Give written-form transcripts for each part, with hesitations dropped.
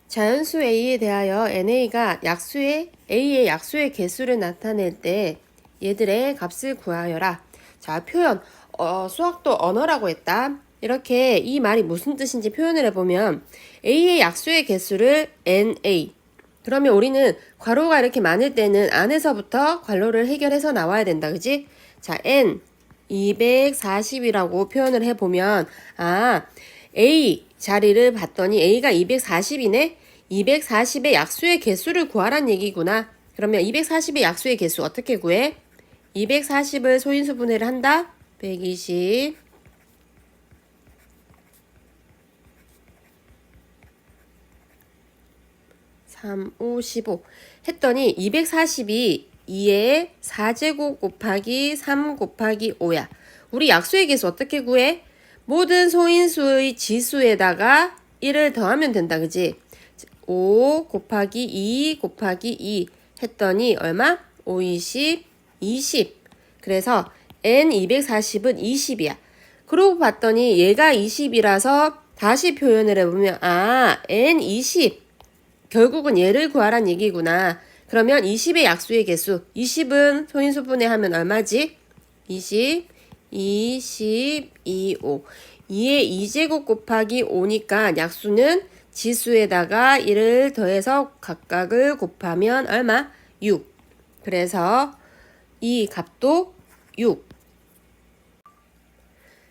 자연수 A에 대하여 NA가 A의 약수의 개수를 나타낼 때 얘들의 값을 구하여라. 자, 표현. 수학도 언어라고 했다. 이렇게 이 말이 무슨 뜻인지 표현을 해보면 A의 약수의 개수를 NA. 그러면 우리는 괄호가 이렇게 많을 때는 안에서부터 괄호를 해결해서 나와야 된다. 그지? 자, N 240이라고 표현을 해보면 A 자리를 봤더니 A가 240이네? 240의 약수의 개수를 구하란 얘기구나. 그러면 240의 약수의 개수 어떻게 구해? 240을 소인수 분해를 한다? 120 3, 5, 15 했더니 240이 2의 4제곱 곱하기 3 곱하기 5야. 우리 약수의 개수 어떻게 구해? 모든 소인수의 지수에다가 1을 더하면 된다. 그지? 5 곱하기 2 곱하기 2 했더니 얼마? 5, 20, 20. 그래서 N240은 20이야. 그러고 봤더니 얘가 20이라서 다시 표현을 해보면 N20. 결국은 얘를 구하란 얘기구나. 그러면 20의 약수의 개수. 20은 소인수 분해하면 얼마지? 20, 20, 2, 5. 2의 2제곱 곱하기 5니까 약수는 지수에다가 1을 더해서 각각을 곱하면 얼마? 6. 그래서 이 값도 6.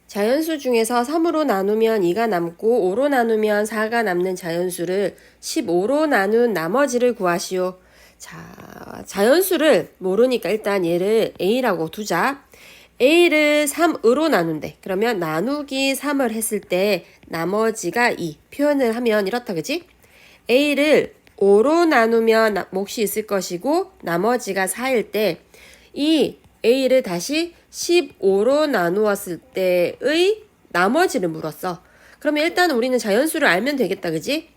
자연수 중에서 3으로 나누면 2가 남고 5로 나누면 4가 남는 자연수를 15로 나눈 나머지를 구하시오. 자, 자연수를 모르니까 일단 얘를 A라고 두자. A를 3으로 나눈대. 그러면 나누기 3을 했을 때 나머지가 2. 표현을 하면 이렇다. 그지? A를 5로 나누면 몫이 있을 것이고 나머지가 4일 때 이 A를 다시 15로 나누었을 때의 나머지를 물었어. 그러면 일단 우리는 자연수를 알면 되겠다. 그지?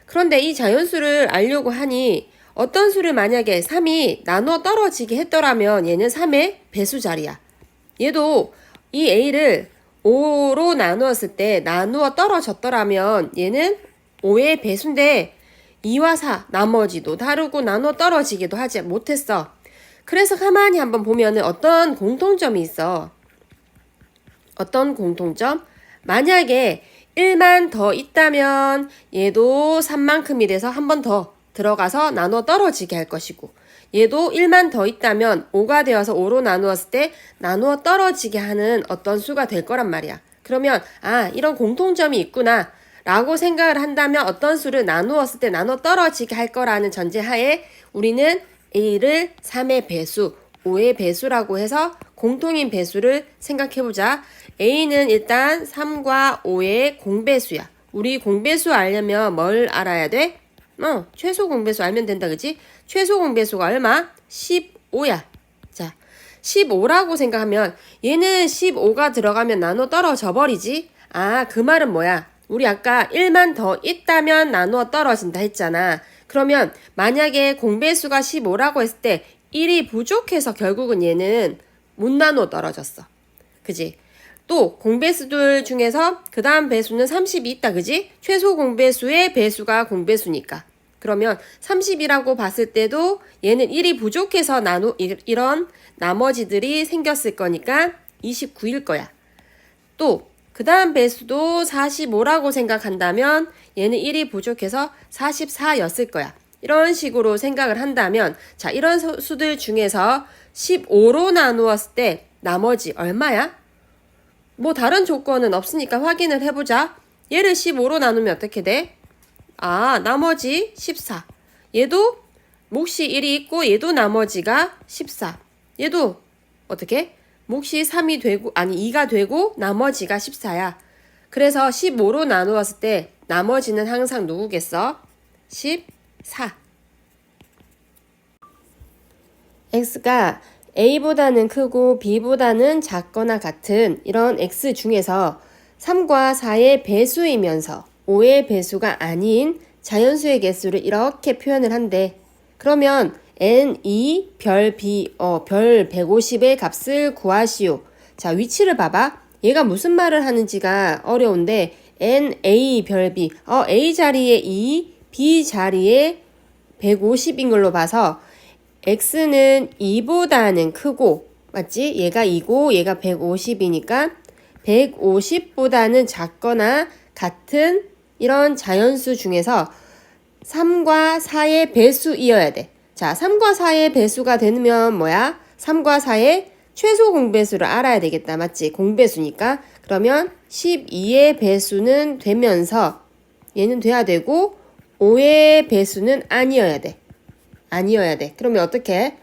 그런데 이 자연수를 알려고 하니 어떤 수를 만약에 3이 나눠 떨어지게 했더라면 얘는 3의 배수 자리야. 얘도 이 A를 5로 나누었을 때 나누어 떨어졌더라면 얘는 5의 배수인데 2와 4 나머지도 다르고 나눠 떨어지기도 하지 못했어. 그래서 가만히 한번 보면은 어떤 공통점이 있어. 어떤 공통점? 만약에 1만 더 있다면 얘도 3만큼이 돼서 한 번 더 들어가서 나눠 떨어지게 할 것이고 얘도 1만 더 있다면 5가 되어서 5로 나누었을 때 나누어 떨어지게 하는 어떤 수가 될 거란 말이야. 그러면 이런 공통점이 있구나 라고 생각을 한다면 어떤 수를 나누었을 때 나눠 떨어지게 할 거라는 전제하에 우리는 A를 3의 배수, 5의 배수라고 해서 공통인 배수를 생각해보자. A는 일단 3과 5의 공배수야. 우리 공배수 알려면 뭘 알아야 돼? 최소 공배수 알면 된다. 그지? 최소 공배수가 얼마? 15야. 자, 15라고 생각하면 얘는 15가 들어가면 나눠 떨어져 버리지? 그 말은 뭐야? 우리 아까 1만 더 있다면 나누어 떨어진다 했잖아. 그러면 만약에 공배수가 15라고 했을 때 1이 부족해서 결국은 얘는 못 나누어 떨어졌어. 그지? 또 공배수들 중에서 그 다음 배수는 30이 있다. 그지? 최소 공배수의 배수가 공배수니까. 그러면 30이라고 봤을 때도 얘는 1이 부족해서 이런 나머지들이 생겼을 거니까 29일 거야. 또 그 다음 배수도 45라고 생각한다면 얘는 1이 부족해서 44였을 거야. 이런 식으로 생각을 한다면 자, 이런 수들 중에서 15로 나누었을 때 나머지 얼마야? 뭐 다른 조건은 없으니까 확인을 해보자. 얘를 15로 나누면 어떻게 돼? 나머지 14. 얘도 몫이 1이 있고 얘도 나머지가 14. 얘도 어떻게? 몫이 3이 되고 2가 되고 나머지가 14야. 그래서 15로 나누었을 때 나머지는 항상 누구겠어? 14. x가 a보다는 크고 b보다는 작거나 같은 이런 x 중에서 3과 4의 배수이면서 5의 배수가 아닌 자연수의 개수를 이렇게 표현을 한대. 그러면 N2 별 B 별 150의 값을 구하시오. 자, 위치를 봐봐. 얘가 무슨 말을 하는지가 어려운데 NA 별 B A 자리에 2, B 자리에 150인 걸로 봐서 x는 2보다는 크고, 맞지? 얘가 2고 얘가 150이니까 150보다는 작거나 같은 이런 자연수 중에서 3과 4의 배수이어야 돼. 자, 3과 4의 배수가 되면 뭐야? 3과 4의 최소 공배수를 알아야 되겠다. 맞지? 공배수니까. 그러면 12의 배수는 되면서 얘는 돼야 되고 5의 배수는 아니어야 돼. 아니어야 돼. 그러면 어떻게?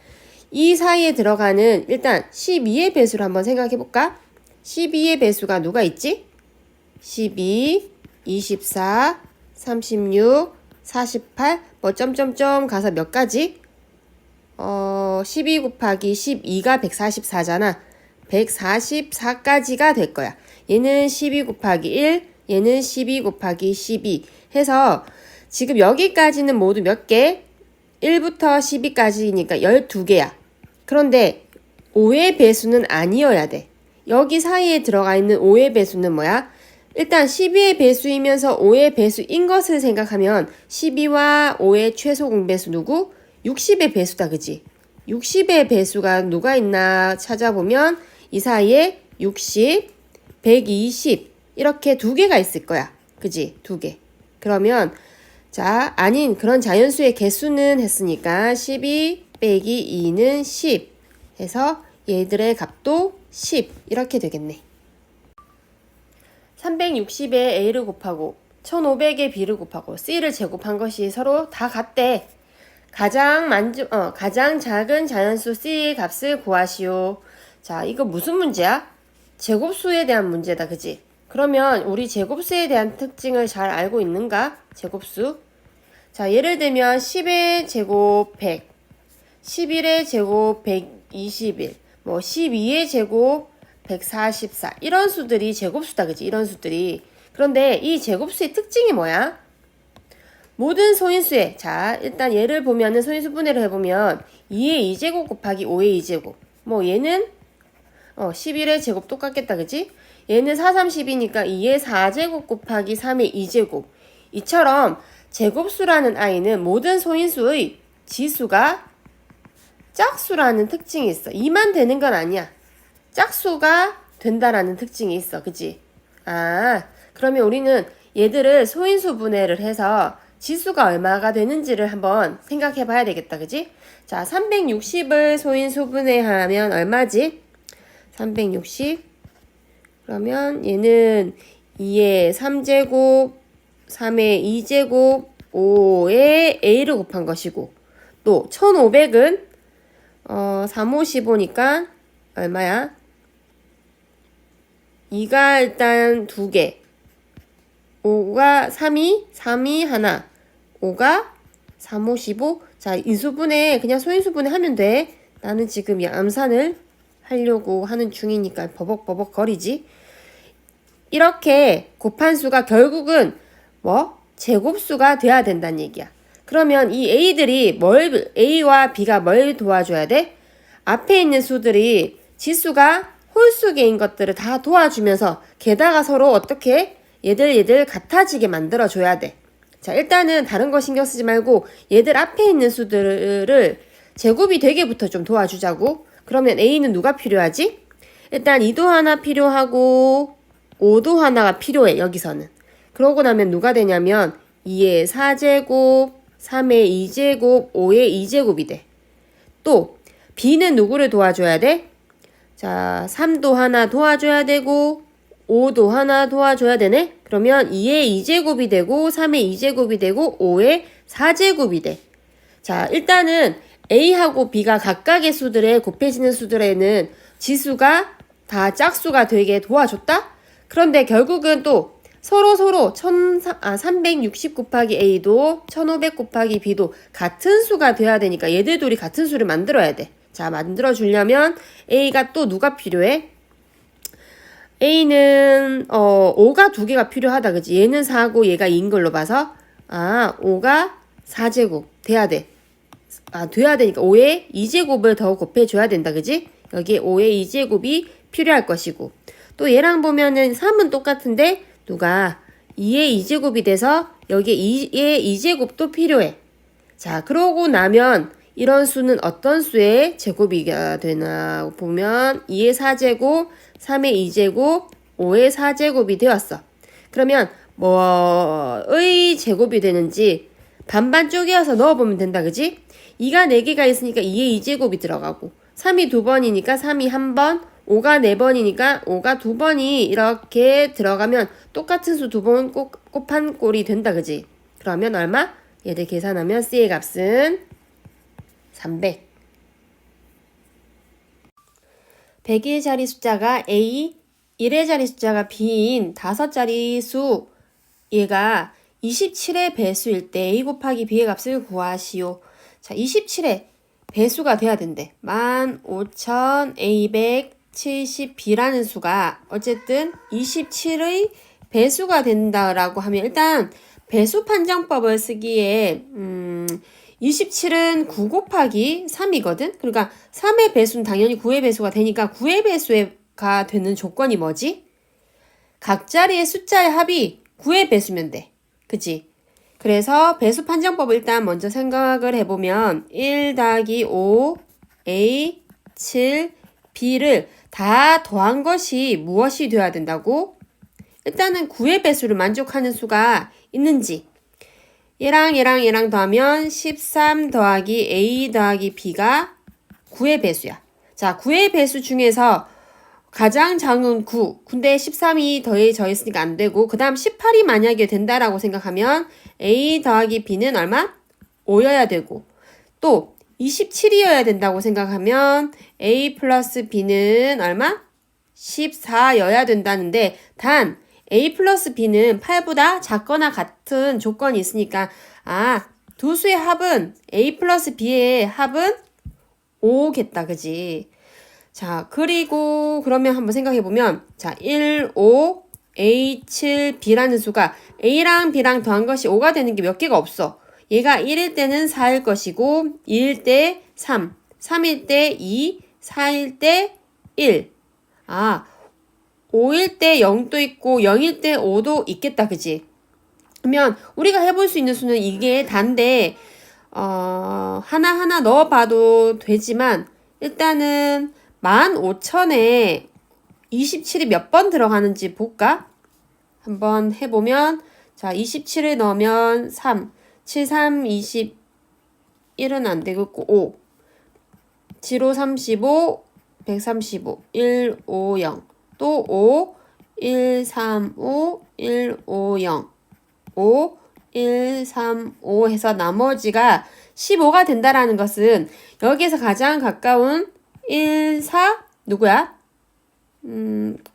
이 사이에 들어가는 일단 12의 배수를 한번 생각해 볼까? 12의 배수가 누가 있지? 12, 24, 36, 48, 뭐 점점점 가서 몇 가지? 12 곱하기 12가 144잖아. 144까지가 될 거야. 얘는 12 곱하기 1, 얘는 12 곱하기 12 해서 지금 여기까지는 모두 몇 개? 1부터 12까지니까 12개야. 그런데 5의 배수는 아니어야 돼. 여기 사이에 들어가 있는 5의 배수는 뭐야? 일단 12의 배수이면서 5의 배수인 것을 생각하면 12와 5의 최소 공배수 누구? 60의 배수다, 그지? 60의 배수가 누가 있나 찾아보면 이 사이에 60, 120 이렇게 두 개가 있을 거야. 그지? 두 개. 그러면 자, 아닌 그런 자연수의 개수는 했으니까 12 빼기 2는 10 해서 얘들의 값도 10 이렇게 되겠네. 360에 A를 곱하고 1500에 B를 곱하고 C를 제곱한 것이 서로 다 같대. 가장 작은 자연수 C의 값을 구하시오. 자, 이거 무슨 문제야? 제곱수에 대한 문제다, 그지? 그러면 우리 제곱수에 대한 특징을 잘 알고 있는가? 제곱수. 자, 예를 들면 10의 제곱 100, 11의 제곱 121, 뭐 12의 제곱 144 이런 수들이 제곱수다, 그지? 이런 수들이. 그런데 이 제곱수의 특징이 뭐야? 모든 소인수에, 자, 일단 예를 보면은 소인수 분해를 해보면 2의 2제곱 곱하기 5의 2제곱. 뭐 얘는 11의 제곱 똑같겠다, 그지? 얘는 4, 30이니까 2의 4제곱 곱하기 3의 2제곱. 이처럼 제곱수라는 아이는 모든 소인수의 지수가 짝수라는 특징이 있어. 2만 되는 건 아니야. 짝수가 된다라는 특징이 있어. 그치? 그러면 우리는 얘들을 소인수 분해를 해서 지수가 얼마가 되는지를 한번 생각해 봐야 되겠다. 그치? 자, 360을 소인수 분해하면 얼마지? 360. 그러면 얘는 2의 3제곱, 3의 2제곱, 5의 A를 곱한 것이고, 또 1500은 3, 5, 15니까 얼마야? 2가 일단 2개, 5가 3이 하나, 5가 3, 5, 15. 자, 인수분해 그냥 소인수분해 하면 돼. 나는 지금 암산을 하려고 하는 중이니까 버벅버벅 거리지. 이렇게 곱한 수가 결국은 뭐? 제곱수가 돼야 된다는 얘기야. 그러면 이 A와 B가 뭘 도와줘야 돼? 앞에 있는 수들이 지수가 홀수계인 것들을 다 도와주면서 게다가 서로 어떻게 얘들 같아지게 만들어줘야 돼. 자, 일단은 다른 거 신경 쓰지 말고 얘들 앞에 있는 수들을 제곱이 되게부터 좀 도와주자고. 그러면 A는 누가 필요하지? 일단 2도 하나 필요하고 5도 하나가 필요해, 여기서는. 그러고 나면 누가 되냐면 2의 4제곱, 3의 2제곱, 5의 2제곱이 돼. 또 B는 누구를 도와줘야 돼? 자, 3도 하나 도와줘야 되고 5도 하나 도와줘야 되네? 그러면 2의 2제곱이 되고 3의 2제곱이 되고 5의 4제곱이 돼. 자, 일단은 A하고 B가 각각의 수들에 곱해지는 수들에는 지수가 다 짝수가 되게 도와줬다? 그런데 결국은 또 서로 360 곱하기 A도 1500 곱하기 B도 같은 수가 돼야 되니까 얘들 둘이 같은 수를 만들어야 돼. 자, 만들어주려면 A가 또 누가 필요해? A는 5가 2개가 필요하다, 그치? 얘는 4고 얘가 2인 걸로 봐서 5가 4제곱 돼야 돼. 돼야 되니까 5의 2제곱을 더 곱해줘야 된다, 그치? 여기에 5의 2제곱이 필요할 것이고 또 얘랑 보면은 3은 똑같은데 누가 2의 2제곱이 돼서 여기에 2의 2제곱도 필요해. 자, 그러고 나면 이런 수는 어떤 수의 제곱이가 되나 보면 2의 4제곱, 3의 2제곱, 5의 4제곱이 되었어. 그러면 뭐의 제곱이 되는지 반반 쪼개어서 넣어보면 된다, 그지? 2가 4개가 있으니까 2의 2제곱이 들어가고 3이 2번이니까 3이 1번, 5가 4번이니까 5가 2번이 이렇게 들어가면 똑같은 수 2번 곱한 꼴이 된다, 그지? 그러면 얼마? 얘들 계산하면 C의 값은 300. 100의 자리 숫자가 A, 1의 자리 숫자가 B인 5자리 수 얘가 27의 배수일 때 A 곱하기 B의 값을 구하시오. 자, 27의 배수가 돼야 된대. 15,270B라는 수가 어쨌든 27의 배수가 된다라고 하면 일단 배수 판정법을 쓰기에 27은 9 곱하기 3이거든. 그러니까 3의 배수는 당연히 9의 배수가 되니까 9의 배수가 되는 조건이 뭐지? 각 자리의 숫자의 합이 9의 배수면 돼. 그치? 그래서 배수 판정법을 일단 먼저 생각을 해보면 1 더하기 5 A 7 B를 다 더한 것이 무엇이 되어야 된다고? 일단은 9의 배수를 만족하는 수가 있는지 얘랑 더하면 13 더하기 A 더하기 B가 9의 배수야. 자, 9의 배수 중에서 가장 작은 9. 근데 13이 더해져 있으니까 안 되고 그 다음 18이 만약에 된다라고 생각하면 A 더하기 B는 얼마? 5여야 되고 또 27이어야 된다고 생각하면 A 플러스 B는 얼마? 14여야 된다는데 단 A 플러스 B는 8보다 작거나 같은 조건이 있으니까 두 수의 합은 A 플러스 B의 합은 5겠다. 그지? 자, 그리고 그러면 한번 생각해보면 자, 1, 5, A, 7, B라는 수가 A랑 B랑 더한 것이 5가 되는 게 몇 개가 없어. 얘가 1일 때는 4일 것이고 2일 때 3, 3일 때 2, 4일 때 1. 5일 때 0도 있고 0일 때 5도 있겠다. 그지? 그러면 우리가 해볼 수 있는 수는 이게 단데 하나하나 넣어봐도 되지만 일단은 15,000에 27이 몇 번 들어가는지 볼까? 한번 해보면 자 27을 넣으면 3, 7, 3, 21은 안 되겠고 5, 7, 5, 35, 135, 1, 5, 0, 또 5, 1, 3, 5, 1, 5, 0, 5, 1, 3, 5 해서 나머지가 15가 된다라는 것은 여기에서 가장 가까운 1, 4 누구야?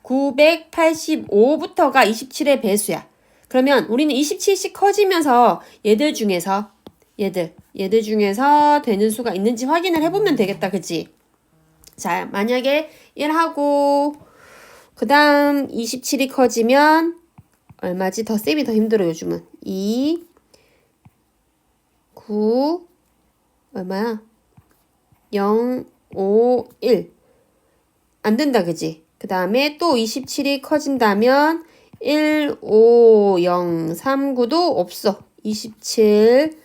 985부터가 27의 배수야. 그러면 우리는 27씩 커지면서 얘들 중에서 되는 수가 있는지 확인을 해보면 되겠다. 그치? 자, 만약에 1하고 그 다음 27이 커지면 얼마지? 덧셈이 더 힘들어 요즘은. 2, 9 얼마야? 0, 5, 1 안 된다. 그지? 그 다음에 또 27이 커진다면 1, 5, 0, 3, 9도 없어. 27,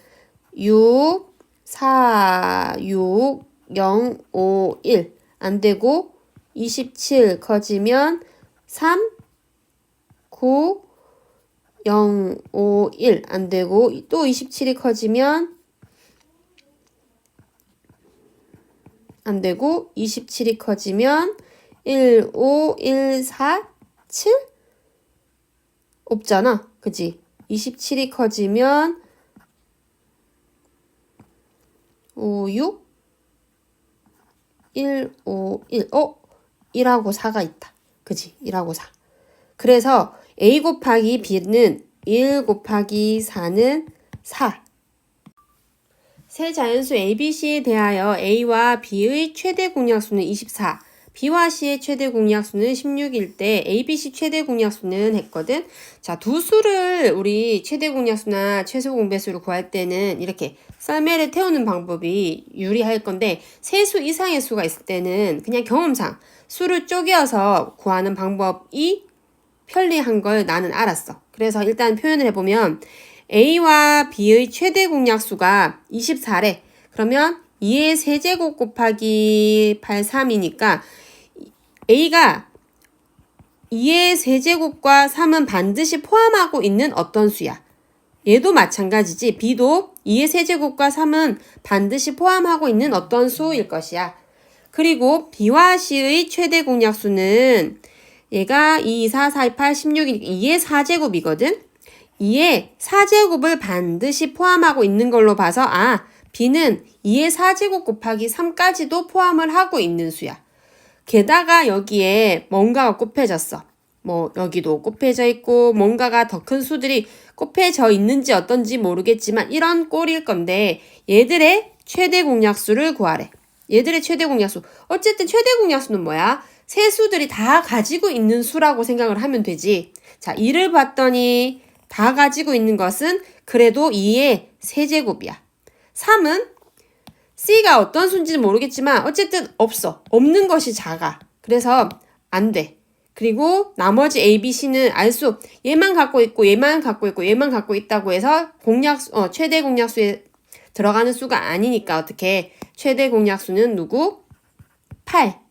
6, 4, 6, 0, 5, 1 안 되고 27 커지면 3, 9, 0, 5, 1 안 되고 또 27이 커지면 안 되고 27이 커지면 1, 5, 1, 4, 7 없잖아. 그지? 27이 커지면 5, 6 1, 5, 1 1하고 4가 있다. 그지? 1하고 4. 그래서 A 곱하기 B는 1 곱하기 4는 4. 세 자연수 A, B, C에 대하여 A와 B의 최대 공약수는 24, B와 C의 최대 공약수는 16일 때 A, B, C 최대 공약수는 했거든. 자, 두 수를 우리 최대 공약수나 최소 공배수를 구할 때는 이렇게 썰매를 태우는 방법이 유리할 건데 세 수 이상의 수가 있을 때는 그냥 경험상 수를 쪼개어서 구하는 방법이 편리한 걸 나는 알았어. 그래서 일단 표현을 해보면 A와 B의 최대 공약수가 24래. 그러면 2의 세제곱 곱하기 83이니까 A가 2의 세제곱과 3은 반드시 포함하고 있는 어떤 수야? 얘도 마찬가지지. B도 2의 세제곱과 3은 반드시 포함하고 있는 어떤 수일 것이야. 그리고 B와 C의 최대 공약수는 얘가 2, 4, 4, 8, 16이니까 2의 4제곱이거든? 2의 4제곱을 반드시 포함하고 있는 걸로 봐서 B는 2의 4제곱 곱하기 3까지도 포함을 하고 있는 수야. 게다가 여기에 뭔가가 곱해졌어. 뭐 여기도 곱해져 있고 뭔가가 더 큰 수들이 곱해져 있는지 어떤지 모르겠지만 이런 꼴일 건데 얘들의 최대 공약수를 구하래. 얘들의 최대 공약수. 어쨌든 최대 공약수는 뭐야? 세 수들이 다 가지고 있는 수라고 생각을 하면 되지. 자, 2를 봤더니 다 가지고 있는 것은 그래도 2의 세제곱이야. 3은 C가 어떤 수인지는 모르겠지만 어쨌든 없어. 없는 것이 작아. 그래서 안 돼. 그리고 나머지 A, B, C는 얘만 갖고 있고 얘만 갖고 있고 얘만 갖고 있다고 해서 최대 공약수에 들어가는 수가 아니니까 어떻게 최대 공약수는 누구? 8.